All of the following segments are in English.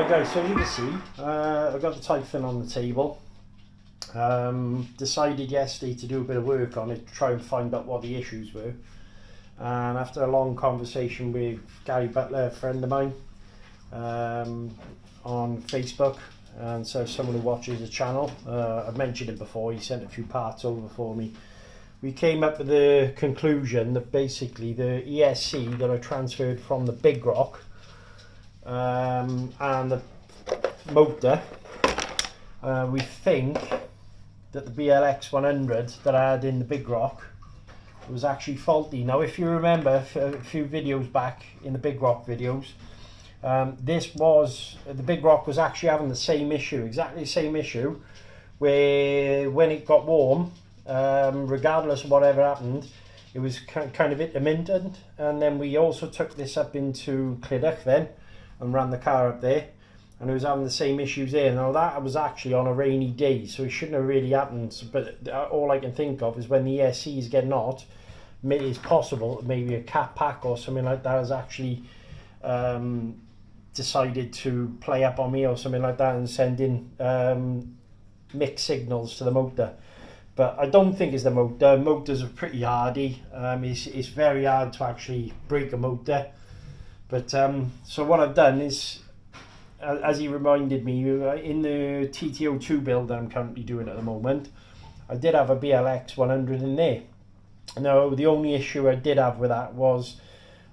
Right guys, so as you can see, I've got the Typhon on the table. Decided yesterday to do a bit of work on it to try and find out what the issues were. And after a long conversation with Gary Butler, a friend of mine, on Facebook, and so someone who watches the channel, I've mentioned it before, he sent a few parts over for me. We came up with the conclusion that basically the ESC that I transferred from the Big Rock and the motor, we think that the BLX 100 that I had in the Big Rock was actually faulty. Now if you remember a few videos back in the Big Rock videos, the Big Rock was actually having the same issue, exactly the same issue, where when it got warm, regardless of whatever happened, it was kind of intermittent. And then we also took this up into Clydach then and ran the car up there, and it was having the same issues there. Now that was actually on a rainy day, so it shouldn't have really happened, but all I can think of is when the ESC is getting hot, it's possible maybe a cat pack or something like that has actually decided to play up on me or something like that and send in mixed signals to the motor. But I don't think it's the motor. Motors are pretty hardy. It's very hard to actually break a motor. But so what I've done is, as he reminded me, in the TT02 build that I'm currently doing at the moment, I did have a BLX 100 in there. Now the only issue I did have with that was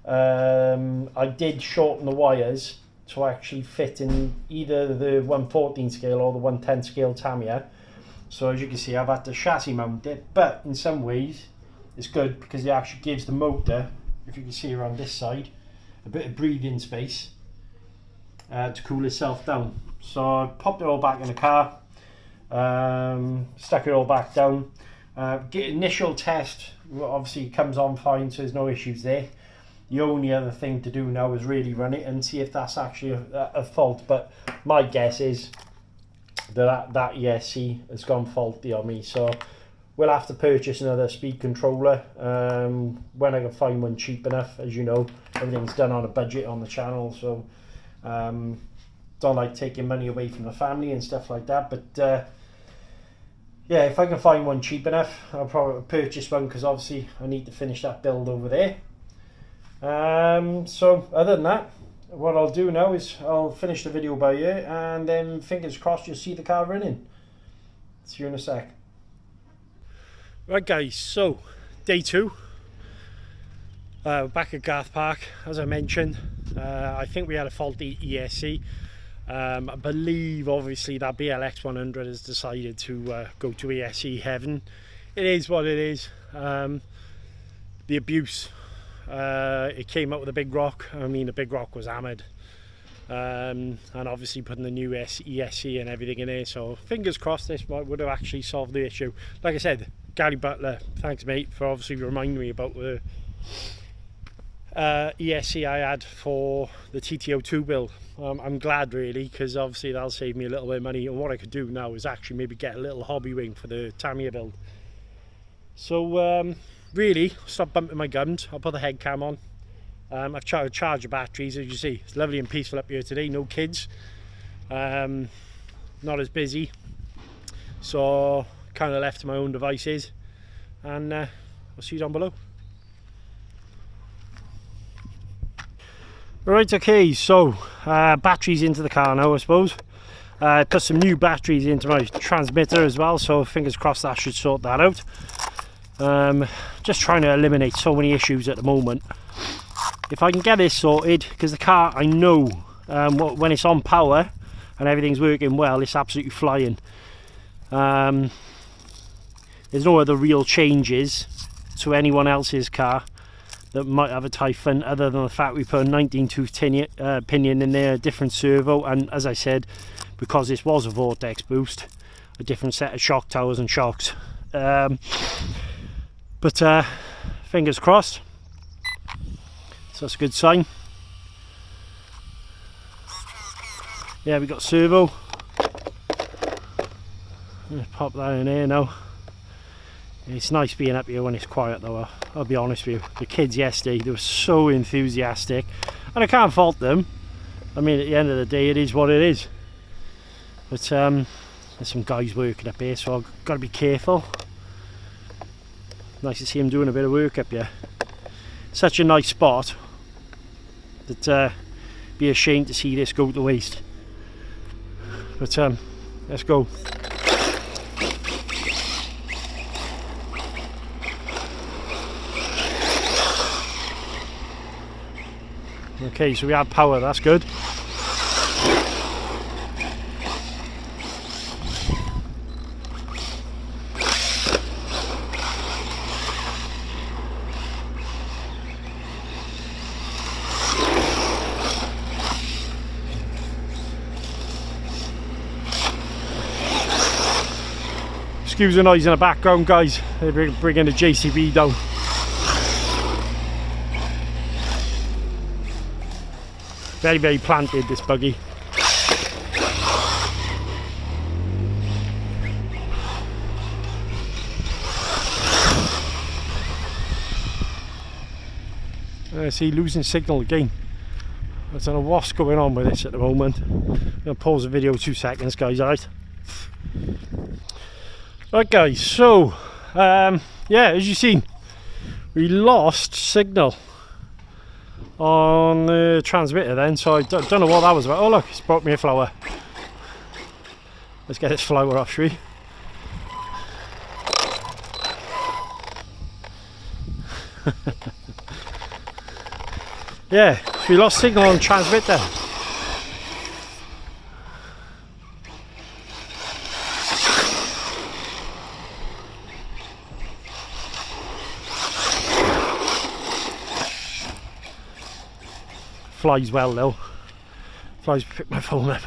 I did shorten the wires to actually fit in either the 114 scale or the 110 scale Tamiya. So as you can see, I've had to chassis mount it, but in some ways it's good because it actually gives the motor, if you can see around this side, a bit of breathing space to cool itself down. So I popped it all back in the car, stuck it all back down. Initial test obviously comes on fine, so there's no issues there. The only other thing to do now is really run it and see if that's actually a fault, but my guess is that ESC has gone faulty on me, so we'll have to purchase another speed controller when I can find one cheap enough. As you know, everything's done on a budget on the channel, so don't like taking money away from the family and stuff like that, but yeah, if I can find one cheap enough, I'll probably purchase one, because obviously I need to finish that build over there. So other than that, what I'll do now is I'll finish the video by here, and then fingers crossed you'll see the car running. See you in a sec. Right guys, so day 2, back at Garth Park. As I mentioned, I think we had a faulty ESC. I believe obviously that BLX 100 has decided to go to ESC heaven. It is what it is. The abuse, it came out with a Big Rock. I mean, the Big Rock was hammered, and obviously putting the new ESC and everything in there, so fingers crossed this would have actually solved the issue. Like I said, Gary Butler, thanks mate for obviously reminding me about the ESC I had for the TT02 build. I'm glad really, because obviously that'll save me a little bit of money, and what I could do now is actually maybe get a little hobby wing for the Tamiya build. So really, stop bumping my gums. I'll put the head cam on. I've charged the batteries. As you see, it's lovely and peaceful up here today, no kids, not as busy, so kind of left to my own devices, and I'll see you down below. Right, okay, so batteries into the car now, I suppose. Put some new batteries into my transmitter as well, so fingers crossed that should sort that out. Just trying to eliminate so many issues at the moment. If I can get this sorted, because the car, I know when it's on power and everything's working well, it's absolutely flying. There's no other real changes to anyone else's car that might have a Typhon, other than the fact we put a 19-tooth pinion in there, a different servo, and as I said, because this was a vortex boost, a different set of shock towers and shocks. But fingers crossed, so that's a good sign. Yeah, we got servo. Let's pop that in here now. It's nice being up here when it's quiet though, I'll be honest with you. The kids yesterday, they were so enthusiastic, and I can't fault them. I mean, at the end of the day, it is what it is. But there's some guys working up here, so I've got to be careful. Nice to see him doing a bit of work up here. Such a nice spot that be ashamed to see this go to waste. But let's go. Okay, so we have power, that's good. Excuse the noise in the background, guys. They're bringing the JCB down. Very, very planted, this buggy. I see losing signal again. I don't know what's going on with this at the moment. I'm going to pause the video 2 seconds, guys, alright? Right, guys, so, yeah, as you've seen, we lost signal on the transmitter then, so I don't know what that was about. Oh look, it's brought me a flower. Let's get this flower off, shall we? Yeah, so we lost signal on the transmitter. Flies well though. Flies pick my phone up.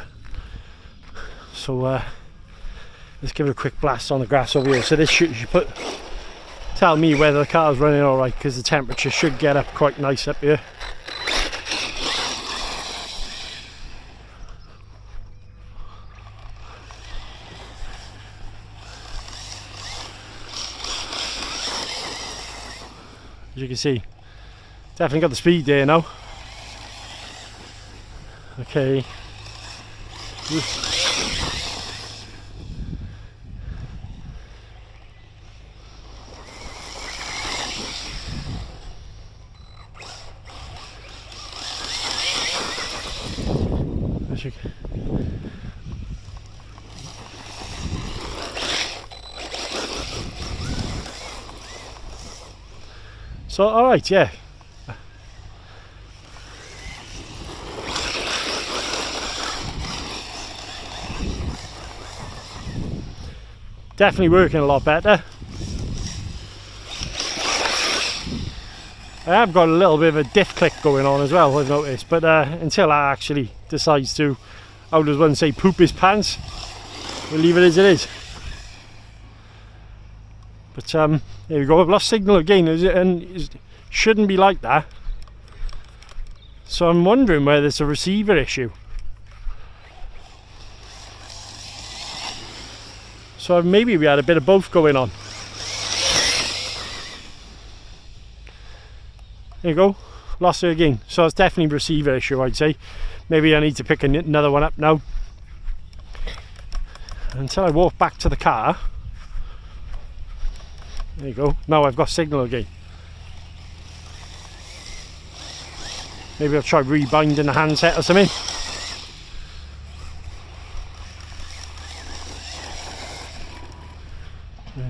So let's give it a quick blast on the grass over here. So this should tell me whether the car's running alright, because the temperature should get up quite nice up here. As you can see, definitely got the speed there now. Okay. So, alright, yeah. Definitely working a lot better. I have got a little bit of a diff click going on as well, I've noticed, but until that actually decides to, how does one say, poop his pants, we'll leave it as it is. But there we go, I've lost signal again, and it shouldn't be like that. So I'm wondering whether it's a receiver issue. So maybe we had a bit of both going on. There you go, lost it again. So it's definitely a receiver issue, I'd say. Maybe I need to pick another one up now. Until I walk back to the car. There you go, now I've got signal again. Maybe I'll try rebinding the handset or something.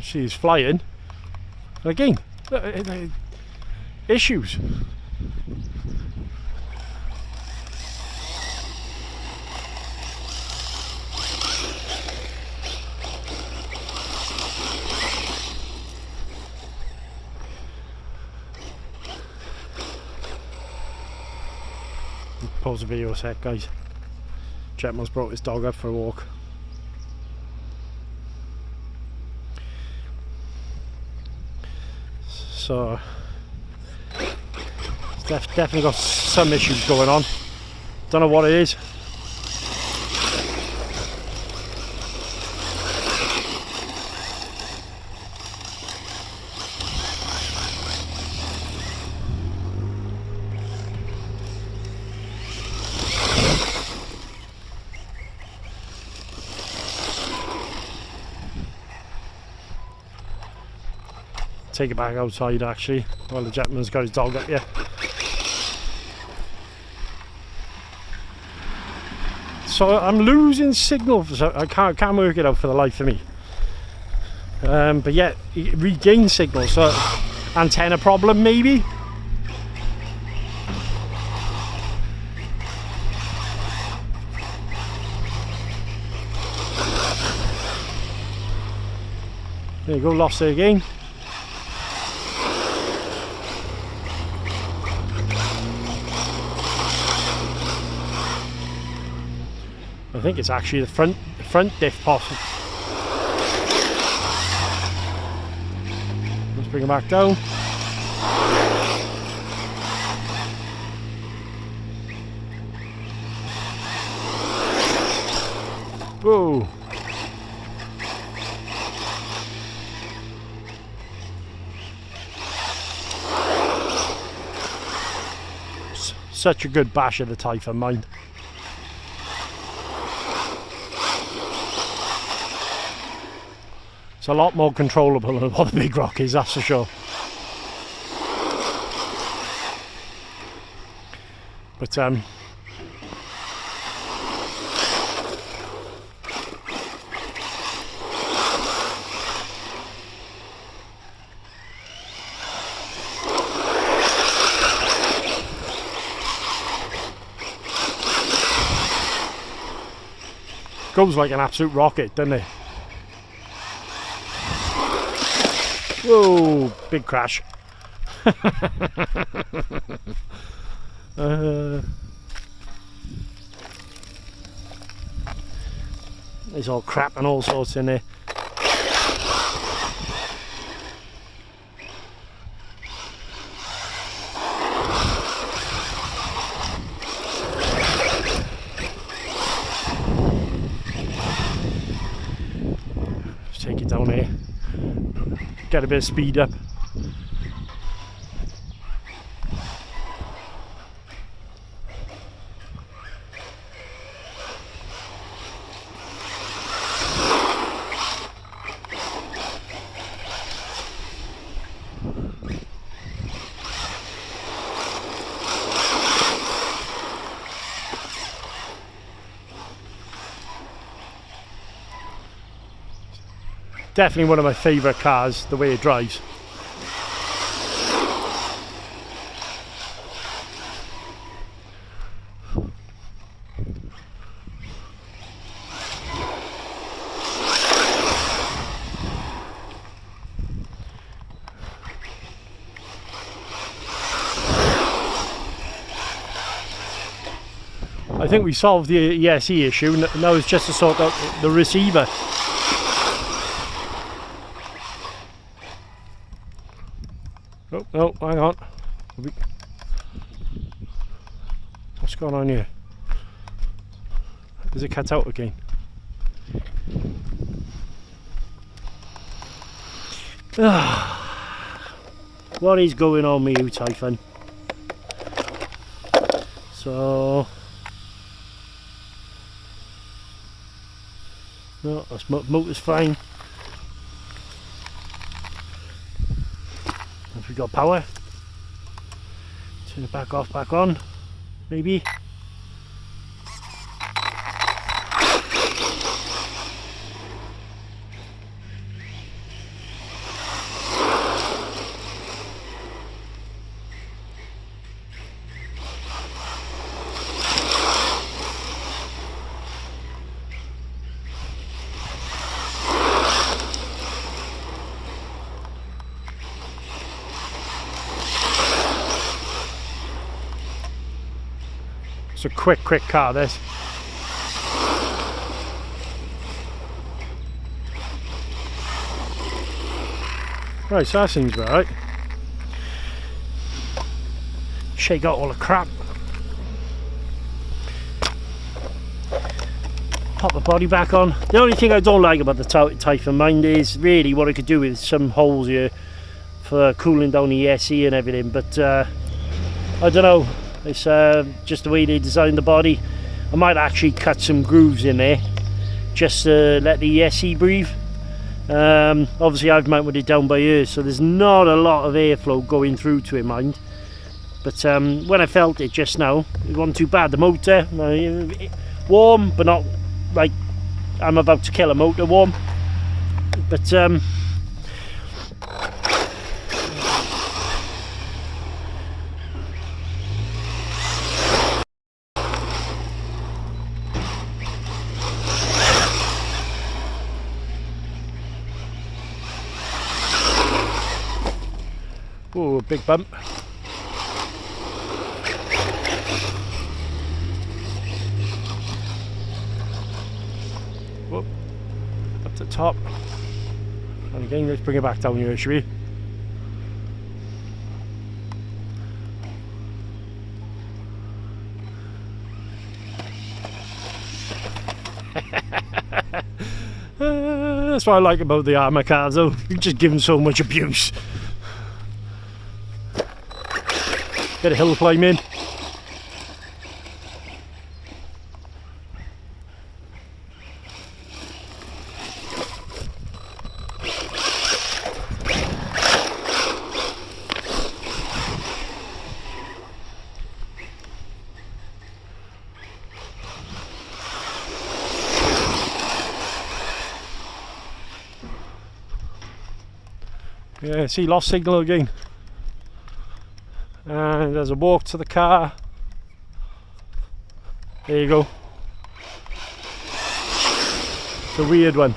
She's flying. Again, issues. Pause the video a sec, guys. Jetman's brought his dog up for a walk. So it's definitely got some issues going on. Don't know what it is. take it back outside actually while the gentleman's got his dog up here. So I'm losing signal, so I can't work it out for the life of me. But yeah, it regains signal, so antenna problem maybe. There you go, lost it again. I think it's actually the front diff possible. Let's bring it back down. Whoa. Such a good bash of the Typhon, mind. It's a lot more controllable than what the big rock is, that's for sure. But goes like an absolute rocket, doesn't it? Whoa, big crash. There's all crap and all sorts in there. Let's take it down here. Get a bit of speed up. Definitely one of my favourite cars, the way it drives. I think we solved the ESE issue. Now it's just to sort out the receiver. Oh, no, hang on. What's going on here? Is it cut out again? What is going on with you, Typhon? So... no, this motor's fine. Have we got power? Turn it back off, back on, maybe. It's a quick car, this. Right, so that seems about right. Shake out all the crap. Pop the body back on. The only thing I don't like about the Typhon mind is really what I could do with some holes here for cooling down the ESE and everything, but I don't know. It's just the way they designed the body. I might actually cut some grooves in there just to let the ESE breathe. Obviously I've mounted it down by here, so there's not a lot of airflow going through to it, mind. But when I felt it just now, it wasn't too bad. The motor, warm, but not like I'm about to kill a motor warm. But oh, big bump. Whoop, up to the top. And again, let's bring it back down here, shall we? That's what I like about the ARRMA cars, though. You just give them so much abuse. Bit of hill climbing. Yeah, see, lost signal again. And there's a walk to the car. There you go. It's a weird one.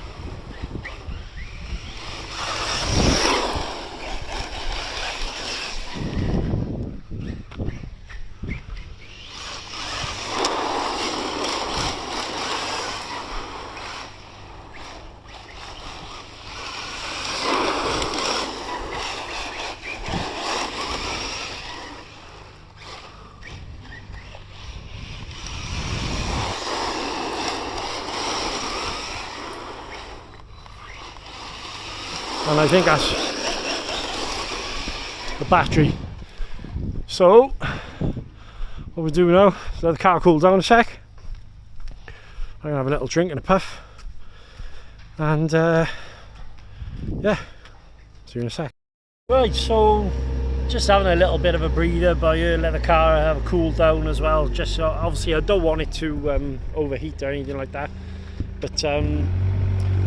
And I think that's the battery. So what we'll do now is let the car cool down a sec. I'm gonna have a little drink and a puff, and yeah, see you in a sec. Right, so just having a little bit of a breather by here, let the car have a cool down as well. Just so, obviously I don't want it to overheat or anything like that, but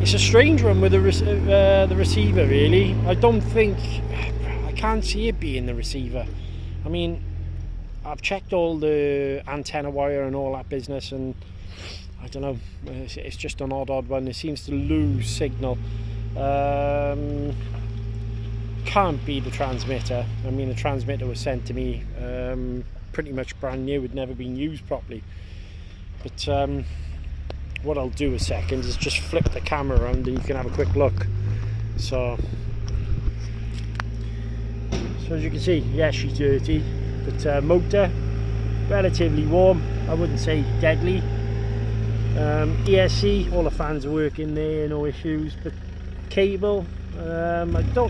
it's a strange one with the receiver, really. I can't see it being the receiver. I mean, I've checked all the antenna wire and all that business, and I don't know, it's just an odd one. It seems to lose signal. Can't be the transmitter. I mean, the transmitter was sent to me pretty much brand new, had never been used properly. But what I'll do a second is just flip the camera around and you can have a quick look. So as you can see, yeah, she's dirty, but motor relatively warm. I wouldn't say deadly. ESC, all the fans are working there, no issues. But cable, I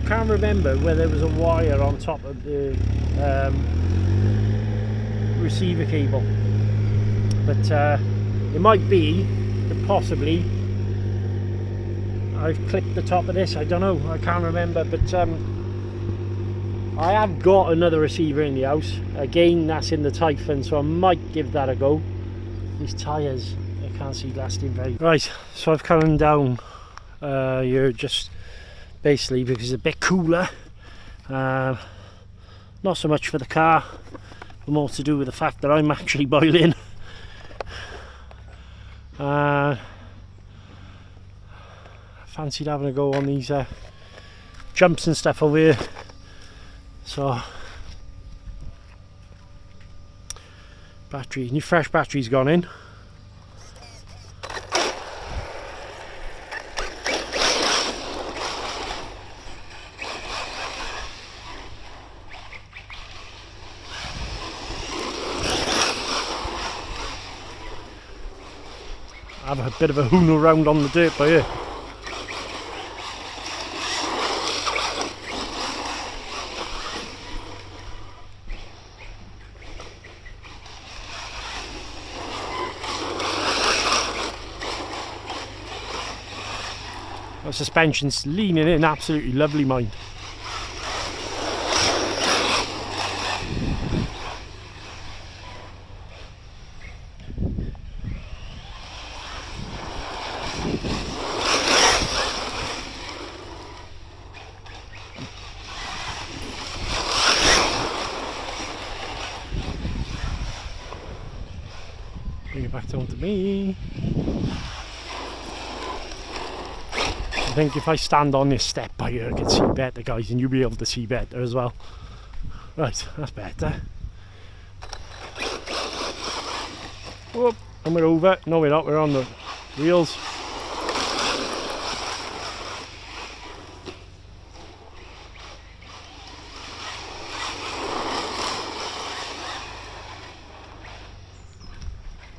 can't remember whether there was a wire on top of the receiver cable, but it might be that possibly I've clipped the top of this. I don't know, I can't remember, but I have got another receiver in the house. Again, that's in the Typhon, so I might give that a go. These tyres, I can't see lasting very. Right, so I've come down here just basically because it's a bit cooler. Not so much for the car, but more to do with the fact that I'm actually boiling. Fancied having a go on these jumps and stuff over here. So battery, new fresh battery's gone in. Have a bit of a hoon around on the dirt by here. The suspension's leaning in absolutely lovely, mind. Bring it back down to me. I think if I stand on this step by here, I can see better, guys, and you'll be able to see better as well. Right, that's better. Whoop, and we're over. No, we're not, we're on the wheels.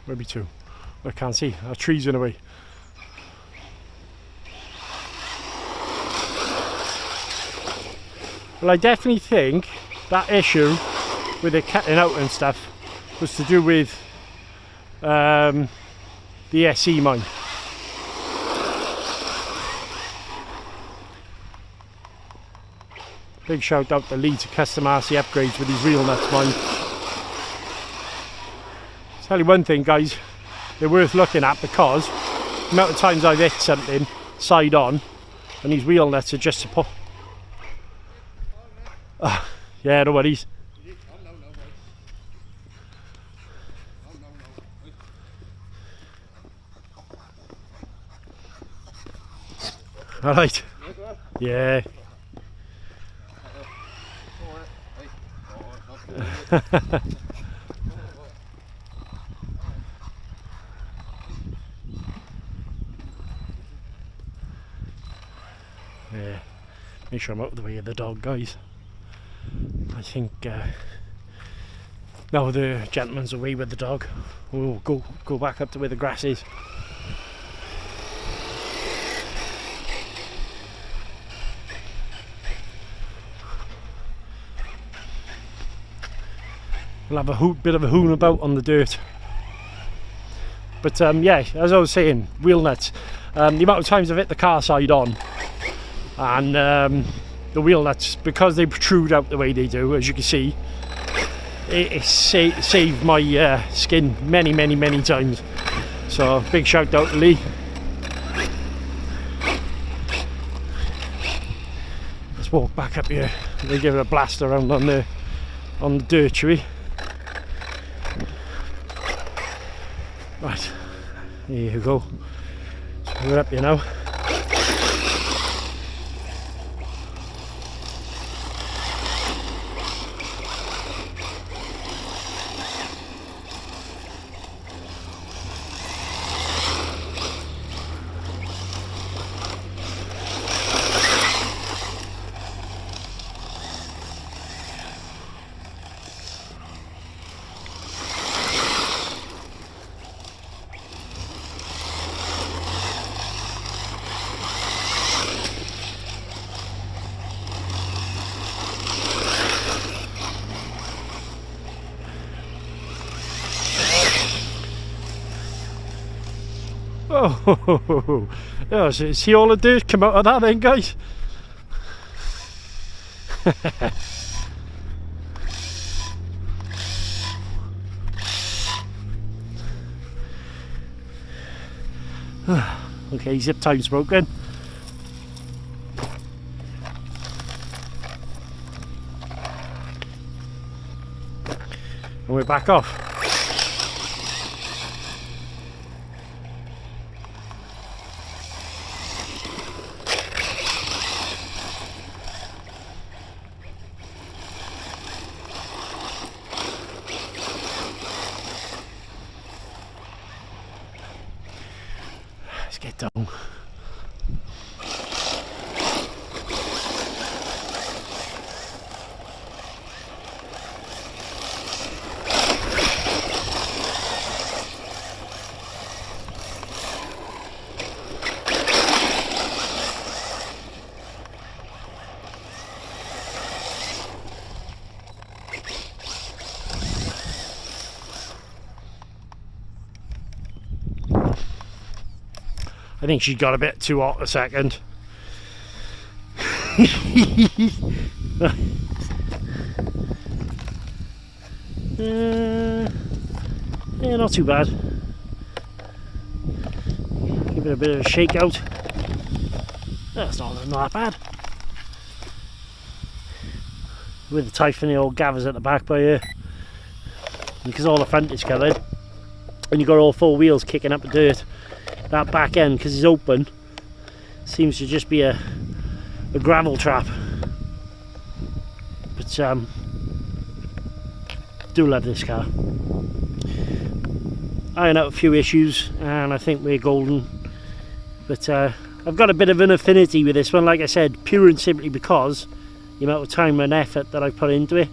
Maybe two. I can't see. Our trees in the way. Well, I definitely think that issue with it cutting out and stuff was to do with the SE mine. Big shout out to Lee to custom RC upgrades with these wheel nuts, mine. Tell you one thing, guys, they're worth looking at because the amount of times I've hit something side on and these wheel nuts are just support. Yeah, no worries. Alright. Yeah. Yeah. Make sure I'm out of the way of the dog, guys. I think now the gentleman's away with the dog, we'll go back up to where the grass is. We'll have a bit of a hoon about on the dirt. But yeah, as I was saying, wheel nuts. The amount of times I've hit the car side on, and the wheel nuts, because they protrude out the way they do, as you can see, it saved my skin many times. So big shout out to Lee. Let's walk back up here. We'll give it a blast around on the dirt, shall we? Right, here you go. So we're up here now. Oh, yeah, so see all the dirt come out of that then, guys? Okay, zip tie's broken. And we're back off. Get down. I think she got a bit too hot a second. Yeah, not too bad. Give it a bit of a shake out. That's not that bad. With the Typhon, it all gathers at the back by here. Because all the front is covered, and you've got all four wheels kicking up the dirt. That back end, because it's open, seems to just be a gravel trap. But do love this car. Iron out a few issues and I think we're golden. But I've got a bit of an affinity with this one, like I said, pure and simply because the amount of time and effort that I've put into it.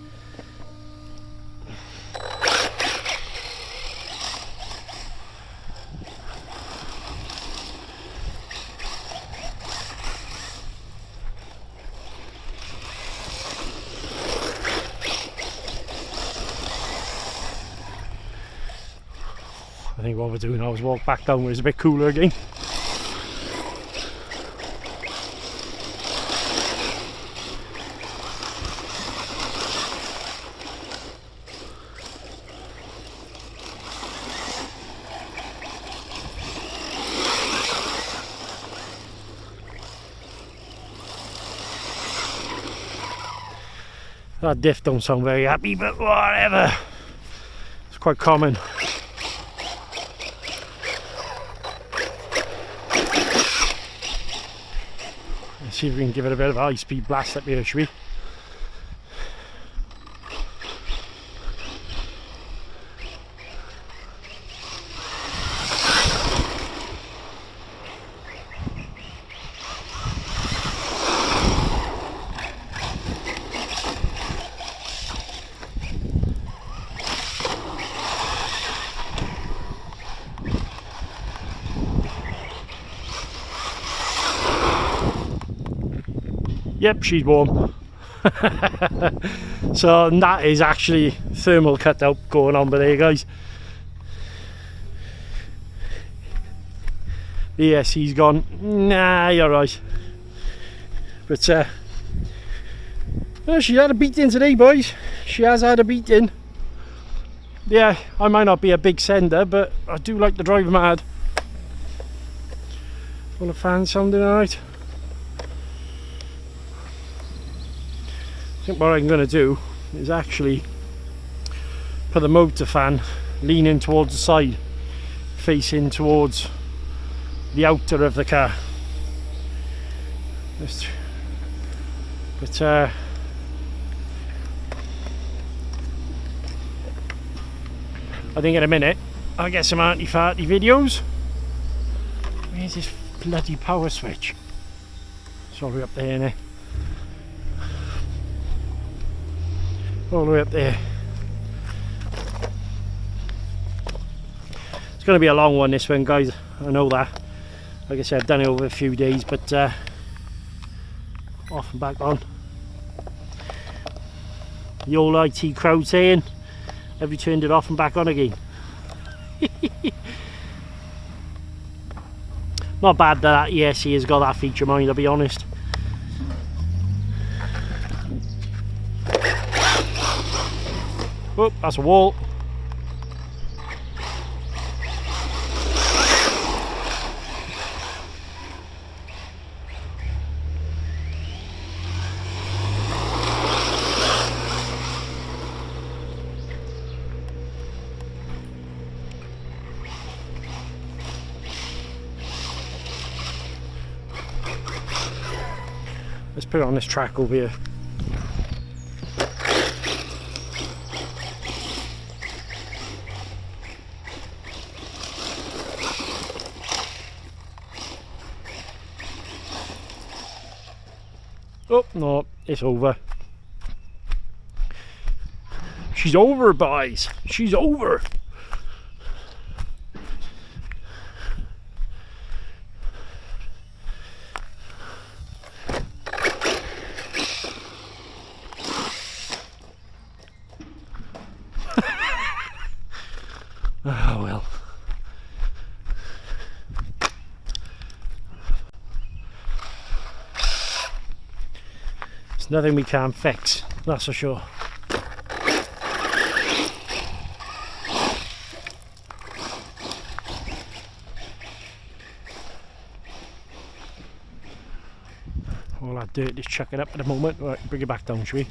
I think what we're doing now is walk back down where it's a bit cooler again. That diff don't sound very happy, but whatever. It's quite common. Let's see if we can give it a bit of a high speed blast up here, shall we? Yep, she's warm. So that is actually thermal cutout going on by there, guys. Yes, he's gone. Nah, you're right. But well, she had a beating today, boys. She has had a beating. Yeah, I might not be a big sender, but I do like to drive mad. All the fans sounding alright. I think what I'm going to do is actually put the motor fan leaning towards the side, facing towards the outer of the car. But I think in a minute I'll get some anti-farty videos. Where's this bloody power switch? Sorry, up there now. All the way up there. It's going to be a long one, this one, guys. I know that. Like I said, I've done it over a few days, but off and back on. The old IT crowd saying, have you turned it off and back on again? Not bad that ESC has got that feature, mind, I'll be honest. Oh, that's a wall. Let's put it on this track over here. Oh, no, it's over. She's over, boys. She's over. Oh, well. Nothing we can't fix, that's for sure. All that dirt is chucking up at the moment. Right, bring it back down, shall we?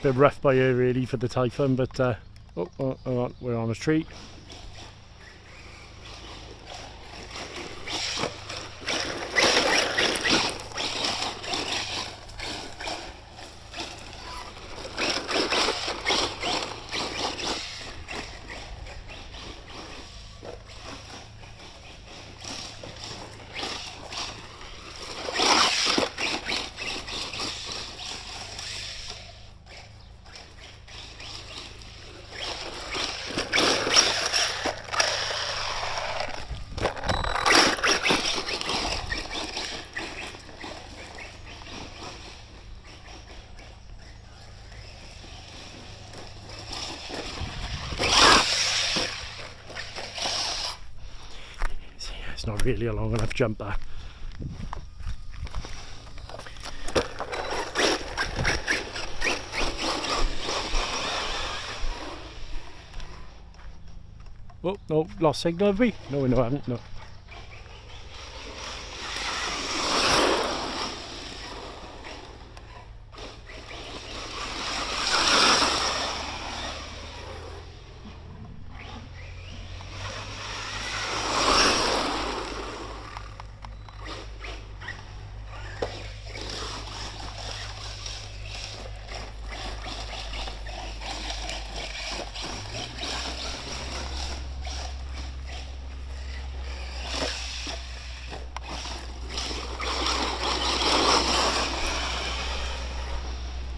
Bit rough by here really for the Typhon, but oh, hang on, we're on a tree. Not really a long enough jump there. Oh no, lost signal have we? No, I haven't, no.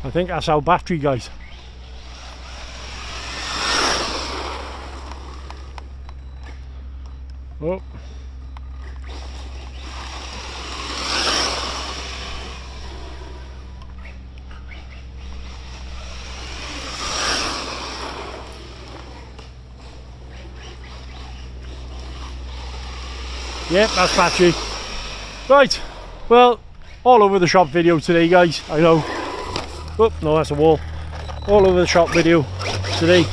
I think that's our battery, guys. Oh. Yep, that's battery. Right, well, all over the shop video today, guys, I know. Oh, no, that's a wall. All over the shop video today.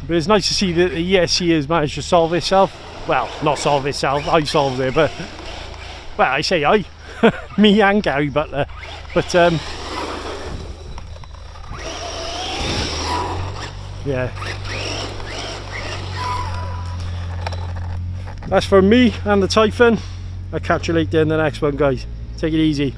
But it's nice to see that the ESC has managed to solve itself. Well, not solve itself, I solved it, but... Well, I say I. Me and Gary Butler. But, yeah. That's for me and the Typhon. I'll catch you later in the next one, guys. Take it easy.